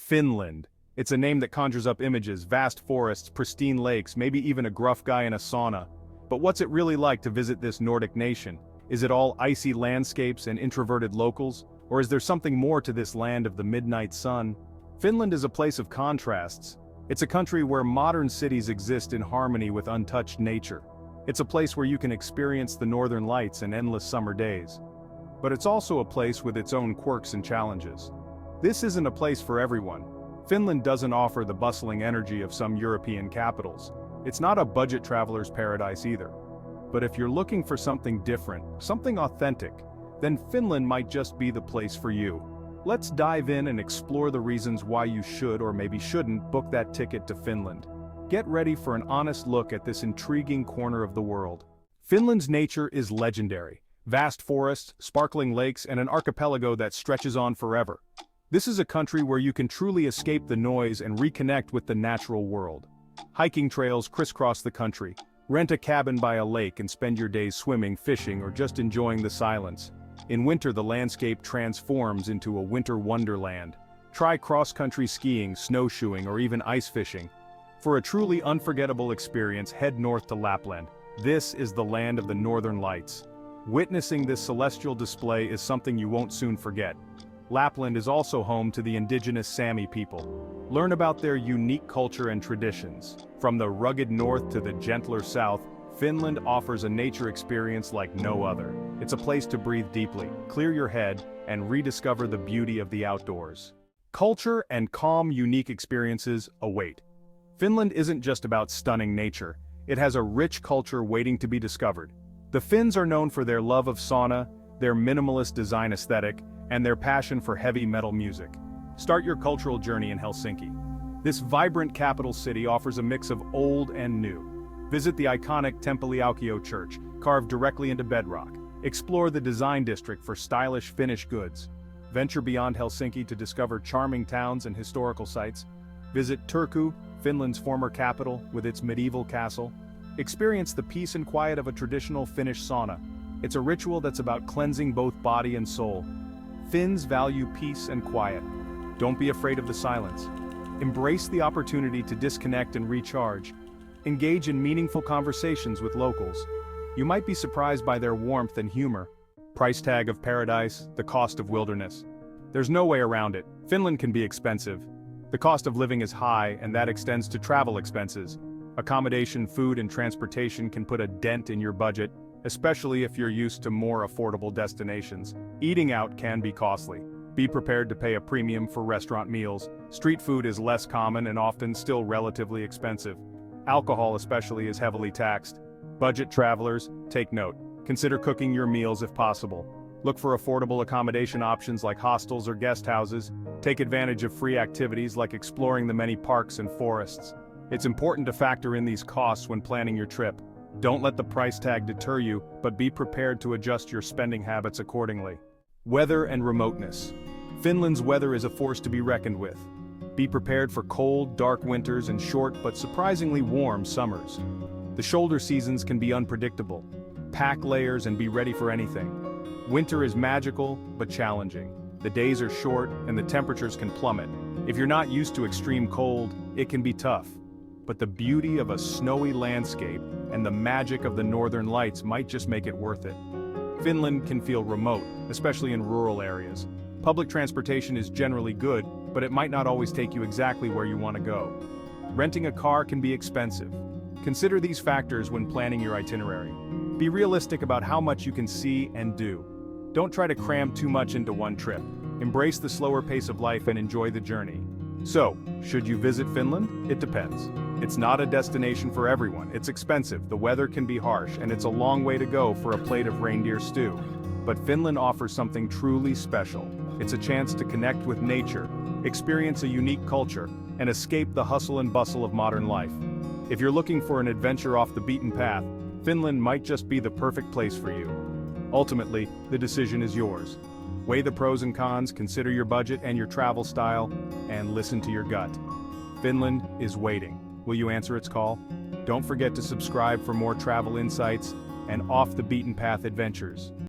Finland. It's a name that conjures up images, vast forests, pristine lakes, maybe even a gruff guy in a sauna. But what's it really like to visit this Nordic nation? Is it all icy landscapes and introverted locals? Or is there something more to this land of the midnight sun? Finland is a place of contrasts. It's a country where modern cities exist in harmony with untouched nature. It's a place where you can experience the northern lights and endless summer days. But it's also a place with its own quirks and challenges. This isn't a place for everyone. Finland doesn't offer the bustling energy of some European capitals. It's not a budget traveler's paradise either. But if you're looking for something different, something authentic, then Finland might just be the place for you. Let's dive in and explore the reasons why you should or maybe shouldn't book that ticket to Finland. Get ready for an honest look at this intriguing corner of the world. Finland's nature is legendary. Vast forests, sparkling lakes, and an archipelago that stretches on forever. This is a country where you can truly escape the noise and reconnect with the natural world. Hiking trails crisscross the country. Rent a cabin by a lake and spend your days swimming, fishing, or just enjoying the silence. In winter, the landscape transforms into a winter wonderland. Try cross-country skiing, snowshoeing, or even ice fishing. For a truly unforgettable experience, head north to Lapland. This is the land of the northern lights. Witnessing this celestial display is something you won't soon forget. Lapland is also home to the indigenous Sami people. Learn about their unique culture and traditions. From the rugged north to the gentler south, Finland offers a nature experience like no other. It's a place to breathe deeply, clear your head, and rediscover the beauty of the outdoors. Culture and calm, unique experiences await. Finland isn't just about stunning nature. It has a rich culture waiting to be discovered. The Finns are known for their love of sauna, their minimalist design aesthetic, and their passion for heavy metal music. Start your cultural journey in Helsinki. This vibrant capital city offers a mix of old and new. Visit the iconic Temppeli-Aukio church, carved directly into bedrock. Explore the design district for stylish Finnish goods. Venture beyond Helsinki to discover charming towns and historical sites. Visit Turku, Finland's former capital, with its medieval castle. Experience the peace and quiet of a traditional Finnish sauna. It's a ritual that's about cleansing both body and soul. Finns value peace and quiet. Don't be afraid of the silence. Embrace the opportunity to disconnect and recharge. Engage in meaningful conversations with locals. You might be surprised by their warmth and humor. Price tag of paradise, the cost of wilderness. There's no way around it. Finland can be expensive. The cost of living is high, and that extends to travel expenses. Accommodation, food, and transportation can put a dent in your budget, especially if you're used to more affordable destinations. Eating out can be costly. Be prepared to pay a premium for restaurant meals. Street food is less common and often still relatively expensive. Alcohol especially is heavily taxed. Budget travelers, take note. Consider cooking your meals if possible. Look for affordable accommodation options like hostels or guest houses. Take advantage of free activities like exploring the many parks and forests. It's important to factor in these costs when planning your trip. Don't let the price tag deter you, but be prepared to adjust your spending habits accordingly. Weather and remoteness. Finland's weather is a force to be reckoned with. Be prepared for cold, dark winters and short but surprisingly warm summers. The shoulder seasons can be unpredictable. Pack layers and be ready for anything. Winter is magical, but challenging. The days are short and the temperatures can plummet. If you're not used to extreme cold, it can be tough. But the beauty of a snowy landscape and the magic of the northern lights might just make it worth it. Finland can feel remote, especially in rural areas. Public transportation is generally good, but it might not always take you exactly where you want to go. Renting a car can be expensive. Consider these factors when planning your itinerary. Be realistic about how much you can see and do. Don't try to cram too much into one trip. Embrace the slower pace of life and enjoy the journey. So, should you visit Finland? It depends. It's not a destination for everyone. It's expensive, the weather can be harsh, and it's a long way to go for a plate of reindeer stew. But Finland offers something truly special. It's a chance to connect with nature, experience a unique culture, and escape the hustle and bustle of modern life. If you're looking for an adventure off the beaten path, Finland might just be the perfect place for you. Ultimately, the decision is yours. Weigh the pros and cons, consider your budget and your travel style, and listen to your gut. Finland is waiting. Will you answer its call? Don't forget to subscribe for more travel insights and off-the-beaten-path adventures.